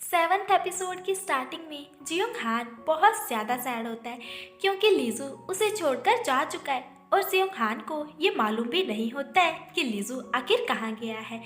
Seventh episode की starting में Jeong हान बहुत ज़्यादा सैड होता है क्योंकि लीजू उसे छोड़कर जा चुका है और जियोंग हान को ये मालूम भी नहीं होता है कि लीजू आखिर कहाँ गया है।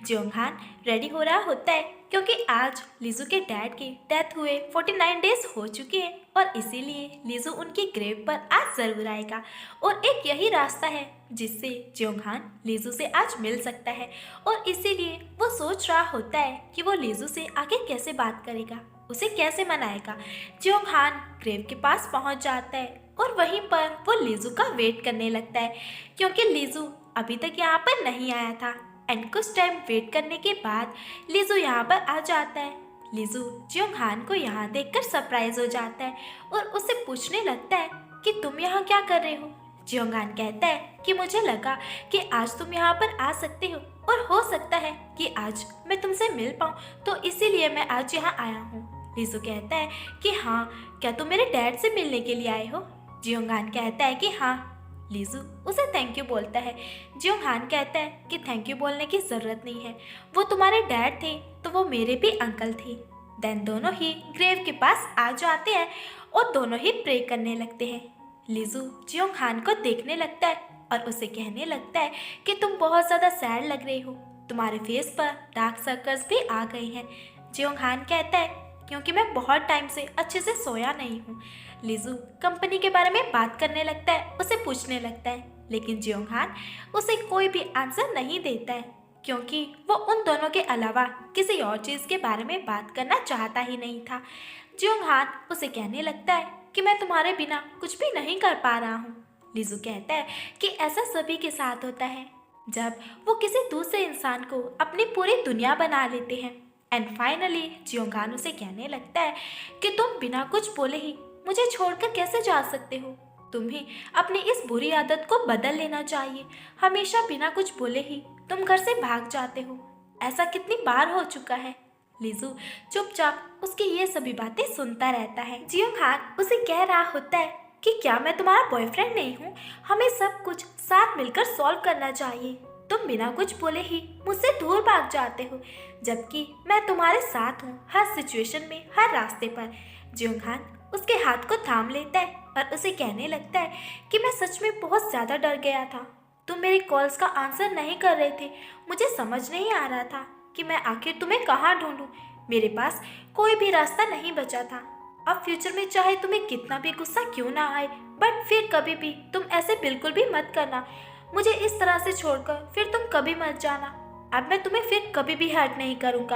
जियोंग हान रेडी हो रहा होता है क्योंकि आज लीजू के डैड की डेथ हुए 49 डेज हो चुके हैं और इसीलिए लीजू उनकी ग्रेव पर आज ज़रूर आएगा और एक यही रास्ता है जिससे जियोंग हान लीजू से आज मिल सकता है और इसीलिए वो सोच रहा होता है कि वो लीजू से आगे कैसे बात करेगा, उसे कैसे मनाएगा। जियोंग हान ग्रेव के पास पहुंच जाता है और वहीं पर वो लीजू का वेट करने लगता है क्योंकि लीजू अभी तक यहाँ पर नहीं आया था एंड कुछ टाइम वेट करने के बाद लीजू यहाँ पर आ जाता है। लीजू जियोंग हान को यहाँ देखकर सरप्राइज हो जाता है और उससे पूछने लगता है कि तुम यहाँ क्या कर रहे हो। जियोंग हान कहता है कि मुझे लगा कि आज तुम यहाँ पर आ सकते हो और हो सकता है कि आज मैं तुमसे मिल पाऊँ, तो इसीलिए मैं आज यहाँ आया हूँ। लीजू कहता है कि हाँ, क्या तुम मेरे डैड से मिलने के लिए आए हो। जियोंग हान कहता है कि हाँ। लीजू उसे थैंक यू बोलता है। जियोंग हान कहता है कि थैंक यू बोलने की ज़रूरत नहीं है, वो तुम्हारे डैड थे तो वो मेरे भी अंकल थे। देन दोनों ही ग्रेव के पास आ जाते हैं और दोनों ही प्रे करने लगते हैं। लीजू जियोंग हान को देखने लगता है और उसे कहने लगता है कि तुम बहुत ज़्यादा सैड लग रही हो, तुम्हारे फेस पर डार्क सर्कल्स भी आ गए हैं। जियोंग हान कहता है क्योंकि मैं बहुत टाइम से अच्छे से सोया नहीं हूँ। लीजू कंपनी के बारे में बात करने लगता है, उसे पूछने लगता है, लेकिन जियोंग हान उसे कोई भी आंसर नहीं देता है क्योंकि वो उन दोनों के अलावा किसी और चीज़ के बारे में बात करना चाहता ही नहीं था। जियोंग हान उसे कहने लगता है कि मैं तुम्हारे बिना कुछ भी नहीं कर पा रहा हूँ। लीजू कहता है कि ऐसा सभी के साथ होता है जब वो किसी दूसरे इंसान को अपनी पूरी दुनिया बना लेते हैं। एंड फाइनली जियोंग हान उसे कहने लगता है कि तुम बिना कुछ बोले ही मुझे छोड़कर कैसे जा सकते हो, तुम्हें अपनी इस बुरी आदत को बदल लेना चाहिए। हमेशा बिना कुछ बोले ही तुम घर से भाग जाते हो, ऐसा कितनी बार हो चुका है। लीजू चुपचाप उसकी ये सभी बातें सुनता रहता है। जियोंग हान उसे कह रहा होता है कि क्या मैं तुम्हारा बॉयफ्रेंड नहीं हूँ, हमें सब कुछ साथ मिलकर सॉल्व करना चाहिए। तुम बिना कुछ बोले ही मुझसे दूर भाग जाते हो जबकि मैं तुम्हारे साथ हूँ हर सिचुएशन में, हर रास्ते पर। जियोंग हान उसके हाथ को थाम लेता है और उसे कहने लगता है कि मैं सच में बहुत ज़्यादा डर गया था, तुम मेरी कॉल्स का आंसर नहीं कर रहे थे, मुझे समझ नहीं आ रहा था कि मैं आखिर तुम्हें कहाँ ढूंढूं। मेरे पास कोई भी रास्ता नहीं बचा था। अब फ्यूचर में चाहे तुम्हें कितना भी गुस्सा क्यों ना आए, बट फिर कभी भी तुम ऐसे बिल्कुल भी मत करना, मुझे इस तरह से छोड़कर फिर तुम कभी मत जाना। अब मैं तुम्हें फिर कभी भी हर्ट नहीं करूँगा,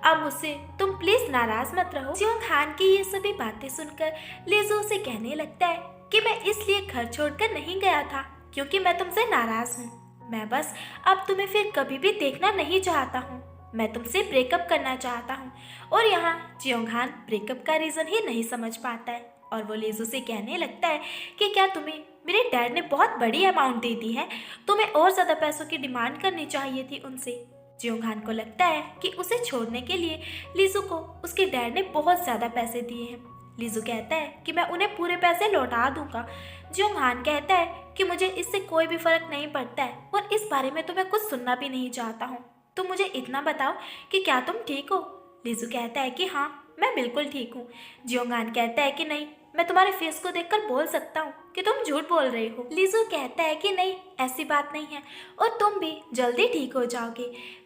अब मुझसे तुम प्लीज नाराज मत रहो। जियोंग हान की ये सभी बातें सुनकर लीजू उसे कहने लगता है कि मैं इसलिए घर छोड़कर नहीं गया था क्योंकि मैं तुमसे नाराज हूँ, मैं बस अब तुम्हें फिर कभी भी देखना नहीं चाहता हूँ, मैं तुमसे ब्रेकअप करना चाहता हूँ। और यहाँ जियोंग हान ब्रेकअप का रीज़न ही नहीं समझ पाता है और वो लीजू से कहने लगता है कि क्या तुम्हें मेरे डैड ने बहुत बड़ी अमाउंट दे दी है, तुम्हें और ज़्यादा पैसों की डिमांड करनी चाहिए थी उनसे। जियोंग हान को लगता है कि उसे छोड़ने के लिए लीजू को उसके डैड ने बहुत ज़्यादा पैसे दिए हैं। लीजू कहता है कि मैं उन्हें पूरे पैसे लौटा दूंगा। जियोंग हान कहता है कि मुझे इससे कोई भी फर्क नहीं पड़ता है और इस बारे में तो मैं कुछ सुनना भी नहीं चाहता हूँ, तुम मुझे इतना बताओ कि क्या तुम ठीक हो। लीजू कहता है कि हाँ, मैं बिल्कुल ठीक हूँ। जियोंग हान कहता है कि नहीं, मैं तुम्हारे फेस को देखकर बोल सकता हूँ कि तुम झूठ बोल रहे हो। लीजू कहता है कि नहीं, ऐसी बात नहीं है और तुम भी जल्दी ठीक हो जाओगे,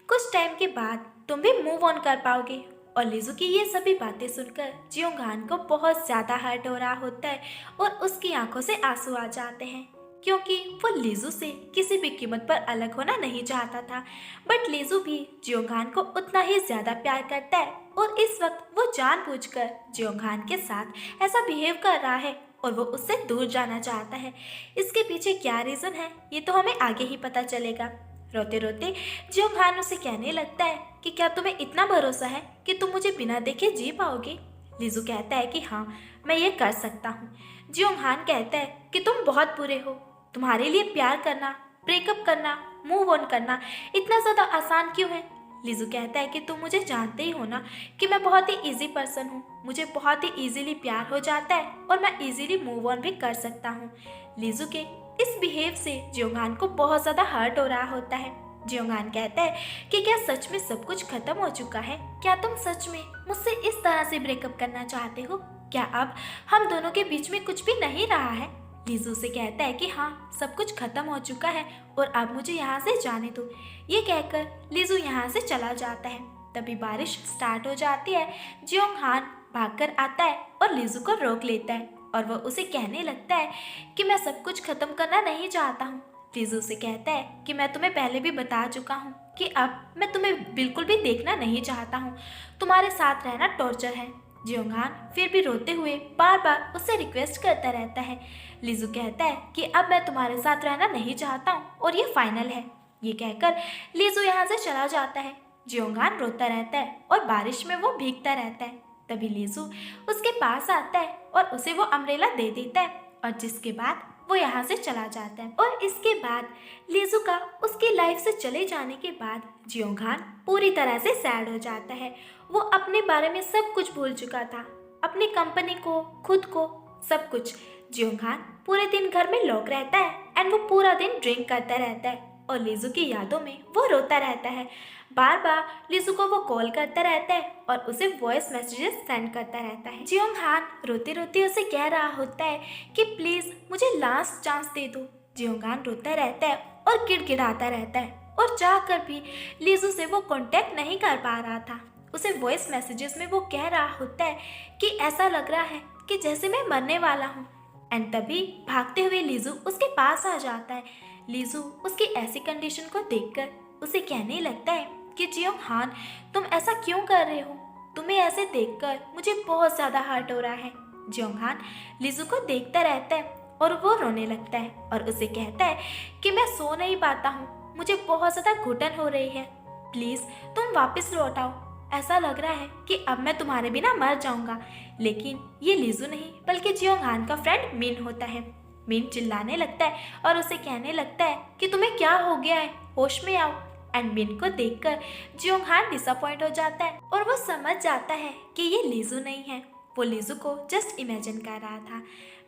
कुछ टाइम के बाद तुम भी मूव ऑन कर पाओगे। और लीजू की ये सभी बातें सुनकर जियोंग हान को बहुत ज़्यादा हर्ट हो रहा होता है और उसकी आंखों से आंसू आ जाते हैं क्योंकि वो लीजू से किसी भी कीमत पर अलग होना नहीं चाहता था। बट लीजू भी जियोंग हान को उतना ही ज़्यादा प्यार करता है और इस वक्त वो जानबूझकर जियोंग हान के साथ ऐसा बिहेव कर रहा है और वो उससे दूर जाना चाहता है। इसके पीछे क्या रीज़न है ये तो हमें आगे ही पता चलेगा। रोते रोते जियोंग हान उसे कहने लगता है कि क्या तुम्हें इतना भरोसा है कि तुम मुझे बिना देखे जी पाओगे। लीजू कहता है कि हाँ, मैं ये कर सकता हूँ। जियोंग हान कहता है कि तुम बहुत बुरे हो, तुम्हारे लिए प्यार करना, ब्रेकअप करना, मूव ऑन करना इतना ज़्यादा आसान क्यों है। लीजू कहता है कि तुम मुझे जानते ही हो ना कि मैं बहुत ही इजी पर्सन हूँ, मुझे बहुत ही इजीली प्यार हो जाता है और मैं इजीली मूव ऑन भी कर सकता हूँ। लीजू के इस बिहेव से जियोंग हान को बहुत ज़्यादा हर्ट हो रहा होता है जियोंगहान कहता है कि क्या सच में सब कुछ खत्म हो चुका है? क्या तुम सच में मुझसे इस तरह से ब्रेकअप करना चाहते हो? क्या अब हम दोनों के बीच में कुछ भी नहीं रहा है? लीजू से कहता है कि हाँ, सब कुछ खत्म हो चुका है और अब मुझे यहाँ से जाने दो। ये कहकर लीजू यहाँ से चला जाता है। तभी बारिश स्टार्ट हो जाती है। जियोंगहान भागकर आता है और लीजू को रोक लेता है और वह उसे कहने लगता है कि मैं सब कुछ खत्म करना नहीं चाहता हूँ। लीजू से कहता है कि मैं तुम्हें पहले भी बता चुका हूँ कि अब मैं तुम्हें बिल्कुल भी देखना नहीं चाहता हूँ। तुम्हारे साथ रहना टॉर्चर है। जियोंगहान फिर भी रोते हुए बार बार उससे रिक्वेस्ट करता रहता है। लीजू कहता है कि अब मैं तुम्हारे साथ रहना नहीं चाहता हूँ और ये फाइनल है। ये कहकर लीजू यहाँ से चला जाता है। जियोंगहान रोता रहता है और बारिश में वो भीगता रहता है। तभी लीजू उसके पास आता है और उसे वो अम्ब्रेला दे देता है और जिसके बाद वो यहाँ से चला जाता है। और इसके बाद लीजू का उसकी लाइफ से चले जाने के बाद जियोंगहान पूरी तरह से सैड हो जाता है। वो अपने बारे में सब कुछ भूल चुका था, अपनी कंपनी को, खुद को, सब कुछ। जियोंगहान पूरे दिन घर में लॉक रहता है एंड वो पूरा दिन ड्रिंक करता रहता है और लीजू की यादों में वो रोता रहता है। बार बार लीजू को वो कॉल करता रहता है और उसे वॉइस मैसेजेस सेंड करता रहता है। जियोंगहान रोते रोते उसे कह रहा होता है कि प्लीज मुझे लास्ट चांस दे दो। जियोंगहान रोता रहता है और गिड़गिड़ाता रहता है और चाहकर भी लीजू से वो कांटेक्ट नहीं कर पा रहा था। उसे वॉइस मैसेजेस में वो कह रहा होता है कि ऐसा लग रहा है कि जैसे मैं मरने वाला हूँ। एंड तभी भागते हुए लीजू उसके पास आ जाता है। लीजू उसकी ऐसी कंडीशन को देखकर उसे कहने लगता है कि जियोंगहान, तुम ऐसा क्यों कर रहे हो? तुम्हें ऐसे देखकर मुझे बहुत ज़्यादा हर्ट हो रहा है। जियोंगहान लीजू को देखता रहता है और वो रोने लगता है और उसे कहता है कि मैं सो नहीं पाता हूँ, मुझे बहुत ज़्यादा घुटन हो रही है, प्लीज़ तुम वापस लौट आओ। ऐसा लग रहा है कि अब मैं तुम्हारे बिना मर जाऊंगा। लेकिन ये लीजू नहीं बल्कि जियोंगहान का फ्रेंड मिन होता है। मिन चिल्लाने लगता है और उसे कहने लगता है कि तुम्हें क्या हो गया है, होश में आओ। एंड मिन को देखकर जियोंगहान डिसअपॉइंट हो जाता है और वो समझ जाता है कि ये लीजू नहीं है, वो लीजू को जस्ट इमेजिन कर रहा था।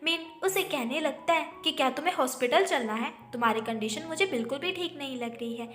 मिन उसे कहने लगता है कि क्या तुम्हें हॉस्पिटल चलना है? तुम्हारी कंडीशन मुझे बिल्कुल भी ठीक नहीं लग रही है।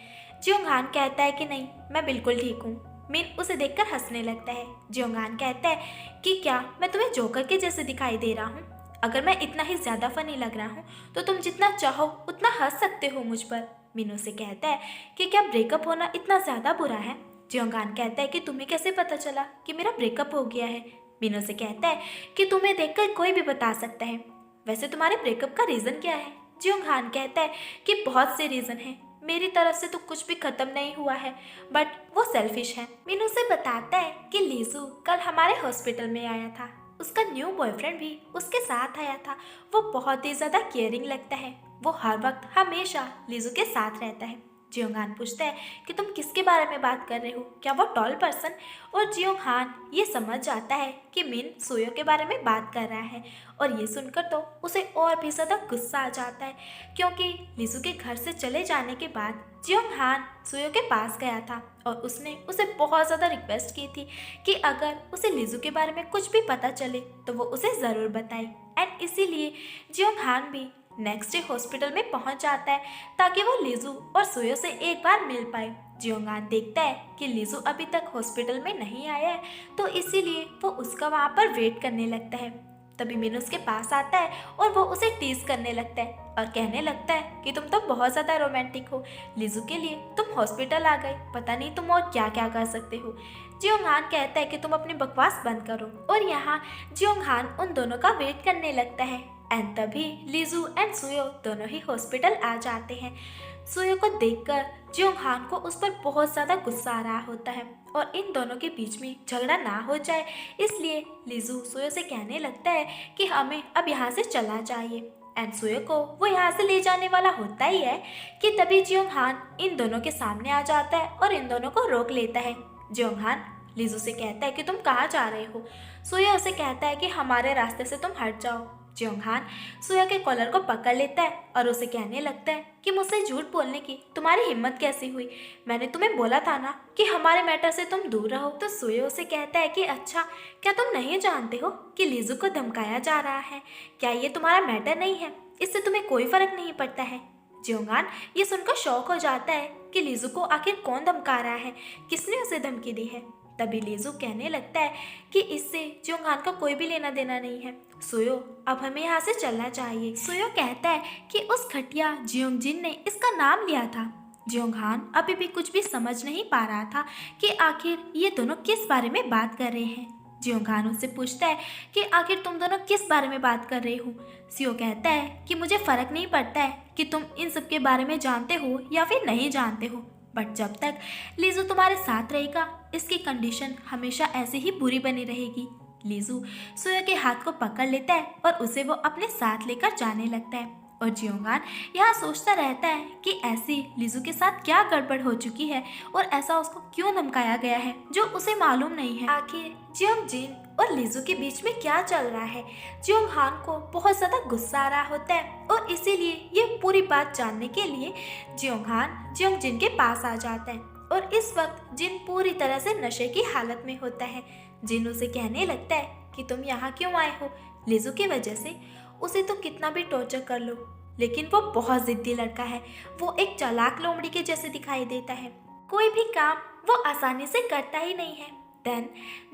जियोंगहान कहता है कि नहीं, मैं बिल्कुल ठीक हूँ। मिन उसे देखकर हंसने लगता है। जियोंगहान कहता है कि क्या मैं तुम्हें जोकर के जैसे दिखाई दे रहा हूँ? अगर मैं इतना ही ज़्यादा फनी लग रहा हूँ तो तुम जितना चाहो उतना हंस सकते हो मुझ पर। मिन उसे कहता है कि क्या ब्रेकअप होना इतना ज़्यादा बुरा है? जियोंगहान कहता है कि तुम्हें कैसे पता चला कि मेरा ब्रेकअप हो गया है? मिन उसे कहता है कि तुम्हें देखकर कोई भी बता सकता है। वैसे तुम्हारे ब्रेकअप का रीज़न क्या है? जियोंगहान कहता है कि बहुत से रीज़न हैं, मेरी तरफ से तो कुछ भी खत्म नहीं हुआ है, बट वो सेल्फिश है। मीनू से बताता है कि लीजू कल हमारे हॉस्पिटल में आया था, उसका न्यू बॉयफ्रेंड भी उसके साथ आया था। वो बहुत ही ज़्यादा केयरिंग लगता है, वो हर वक्त हमेशा लीजू के साथ रहता है। जियोंगहान पूछता है कि तुम किसके बारे में बात कर रहे हो, क्या वो टॉल पर्सन? और जियोंगहान ये समझ जाता है कि मिन सुयो के बारे में बात कर रहा है और ये सुनकर तो उसे और भी ज़्यादा गुस्सा आ जाता है, क्योंकि लीजू के घर से चले जाने के बाद जियोंगहान सुयो के पास गया था और उसने उसे बहुत ज़्यादा रिक्वेस्ट की थी कि अगर उसे लीजू के बारे में कुछ भी पता चले तो वो उसे ज़रूर बताए। एंड इसीलिए जियोंगहान भी नेक्स्ट डे हॉस्पिटल में पहुंच जाता है ताकि वो लीजू और सुयो से एक बार मिल पाए। जियोंगहान देखता है कि लीजू अभी तक हॉस्पिटल में नहीं आया है, तो इसीलिए वो उसका वहाँ पर वेट करने लगता है। तभी मिन उसके पास आता है और वो उसे टीज करने लगता है और कहने लगता है कि तुम तो बहुत ज़्यादा रोमांटिक हो, लीजू के लिए तुम हॉस्पिटल आ गए, पता नहीं तुम और क्या क्या कर सकते हो। जियोंगहान कहता है कि तुम अपनी बकवास बंद करो और यहाँ जियोंगहान उन दोनों का वेट करने लगता है। एंड तभी लीजू एंड सुयो दोनों ही हॉस्पिटल आ जाते हैं। सुयो को देखकर जियोंगहान को उस पर बहुत ज़्यादा गुस्सा आ रहा होता है और इन दोनों के बीच में झगड़ा ना हो जाए इसलिए लीजू सुयो से कहने लगता है कि हमें अब यहाँ से चलना चाहिए। एंड सुयो को वो यहाँ से ले जाने वाला होता ही है कि तभी जियोंगहान इन दोनों के सामने आ जाता है और इन दोनों को रोक लेता है। जियोंगहान लीजू से कहता है कि तुम कहाँ जा रहे हो? सुयो उसे कहता है कि हमारे रास्ते से तुम हट जाओ। जियोंगहान सुयो के कॉलर को पकड़ लेता है और उसे कहने लगता है कि मुझसे झूठ बोलने की तुम्हारी हिम्मत कैसी हुई? मैंने तुम्हें बोला था ना कि हमारे मैटर से तुम दूर रहो। तो सुयो उसे कहता है कि अच्छा, क्या तुम नहीं जानते हो कि लीजू को धमकाया जा रहा है? क्या ये तुम्हारा मैटर नहीं है? इससे तुम्हें कोई फर्क नहीं पड़ता है? जियोंगहान ये सुनकर शॉक हो जाता है कि लीजू को आखिर कौन धमका रहा है, किसने उसे धमकी दी है। तभी लीजू कहने लगता है कि इससे जियोंगहान का कोई भी लेना देना नहीं है। सुयो, अब हमें यहाँ से चलना चाहिए। सुयो कहता है कि उस घटिया जियोंगजिन ने इसका नाम लिया था। जियोंगहान अभी भी कुछ भी समझ नहीं पा रहा था कि आखिर ये दोनों किस बारे में बात कर रहे हैं। जियोंगहान उससे पूछता है कि आखिर तुम दोनों किस बारे में बात कर रहे हो। सियो कहता है कि मुझे फर्क नहीं पड़ता है कि तुम इन सब के बारे में जानते हो या फिर नहीं जानते हो, बट जब तक लीजू तुम्हारे साथ रहेगा इसकी कंडीशन हमेशा ऐसे ही बुरी बनी रहेगी। लीजू सुयो के हाथ को पकड़ लेता है और उसे वो अपने साथ लेकर जाने लगता है। और जियोंगहान यहाँ सोचता रहता है कि ऐसी लीजू के साथ क्या गड़बड़ हो चुकी है और ऐसा उसको क्यों धमकाया गया है जो उसे मालूम नहीं है। आखिर जियोंगजिन और लीजू के बीच में क्या चल रहा है। जियोंगहान को बहुत ज्यादा गुस्सा आ रहा होता है और इसीलिए ये पूरी बात जानने के लिए जियोंगहान जियोंगजिन के पास आ जाता है। और इस वक्त जिन पूरी तरह से नशे की हालत में होता है। जिन उसे कहने लगता है कि तुम यहाँ क्यों आए हो। लीजू की वजह से उसे तो कितना भी टॉर्चर कर लो, लेकिन वो बहुत जिद्दी लड़का है। वो एक चालाक लोमड़ी के जैसे दिखाई देता है। कोई भी काम वो आसानी से करता ही नहीं है। देन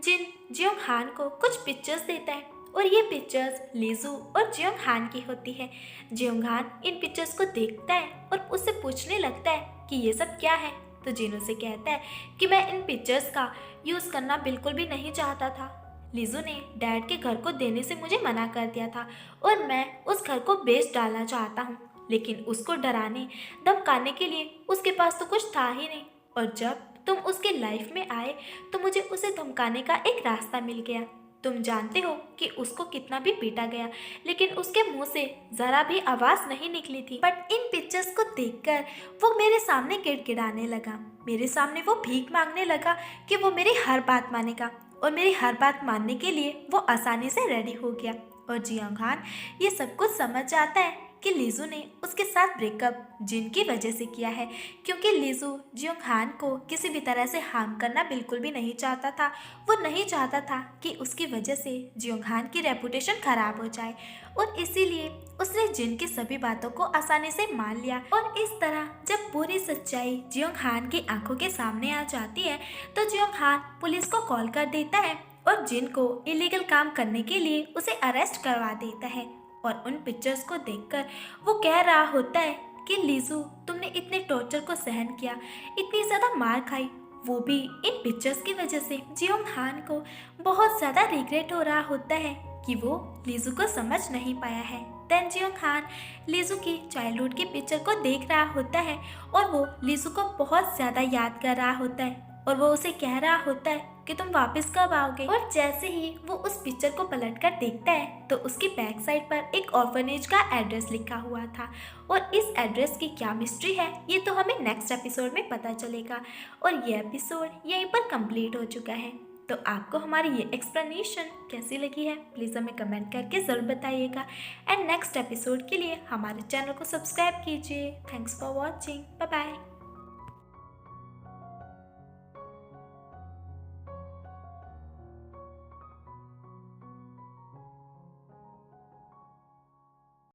जिन जियोंगहान को कुछ पिक्चर्स देता है और ये पिक्चर्स लीजू और जियोंगहान की होती है। जियोंगहान इन पिक्चर्स को देखता है और उससे पूछने लगता है कि ये सब क्या है। तो जिन उसे कहता है कि मैं इन पिक्चर्स का यूज़ करना बिल्कुल भी नहीं चाहता था। लीजू ने डैड के घर को देने से मुझे मना कर दिया था और मैं उस घर को बेच डालना चाहता हूँ, लेकिन उसको डराने धमकाने के लिए उसके पास तो कुछ था ही नहीं। और जब तुम उसके लाइफ में आए तो मुझे उसे धमकाने का एक रास्ता मिल गया। तुम जानते हो कि उसको कितना भी पीटा गया, लेकिन उसके मुंह से जरा भी आवाज नहीं निकली थी। बट इन पिक्चर्स को देखकर वो मेरे सामने गिड़गिड़ाने लगा। मेरे सामने वो भीख मांगने लगा कि वो मेरी हर बात मानेगा और मेरी हर बात मानने के लिए वो आसानी से रेडी हो गया। और जियोंगहान ये सब कुछ समझ जाता है कि लीजू ने उसके साथ ब्रेकअप जिन की वजह से किया है, क्योंकि लीजू जियोंगहान को किसी भी तरह से हार्म करना बिल्कुल भी नहीं चाहता था। वो नहीं चाहता था कि उसकी वजह से जियोंगहान की रेपुटेशन खराब हो जाए और इसीलिए उसने जिन की सभी बातों को आसानी से मान लिया। और इस तरह जब पूरी सच्चाई जियोंगहान की आंखों के सामने आ जाती है तो जियोंगहान पुलिस को कॉल कर देता है और जिन को इलीगल काम करने के लिए उसे अरेस्ट करवा देता है। और उन पिक्चर्स को देखकर वो कह रहा होता है कि लीजू, तुमने इतने टॉर्चर को सहन किया, इतनी ज़्यादा मार खाई, वो भी इन पिक्चर्स की वजह से। जियोंगहान को बहुत ज़्यादा रिग्रेट हो रहा होता है कि वो लीजू को समझ नहीं पाया है। देन जियोंगहान लीजू की चाइल्डहुड की पिक्चर को देख रहा होता है और वो लीजू को बहुत ज़्यादा याद कर रहा होता है और वो उसे कह रहा होता है कि तुम वापस कब आओगे। और जैसे ही वो उस पिक्चर को पलटकर देखता है तो उसकी बैक साइड पर एक ऑर्फनेज का एड्रेस लिखा हुआ था। और इस एड्रेस की क्या मिस्ट्री है ये तो हमें नेक्स्ट एपिसोड में पता चलेगा। और ये एपिसोड यहीं पर कंप्लीट हो चुका है। तो आपको हमारी ये एक्सप्लेनेशन कैसी लगी है प्लीज़ हमें कमेंट करके ज़रूर बताइएगा। एंड नेक्स्ट एपिसोड के लिए हमारे चैनल को सब्सक्राइब कीजिए। Thanks for watching. Bye bye.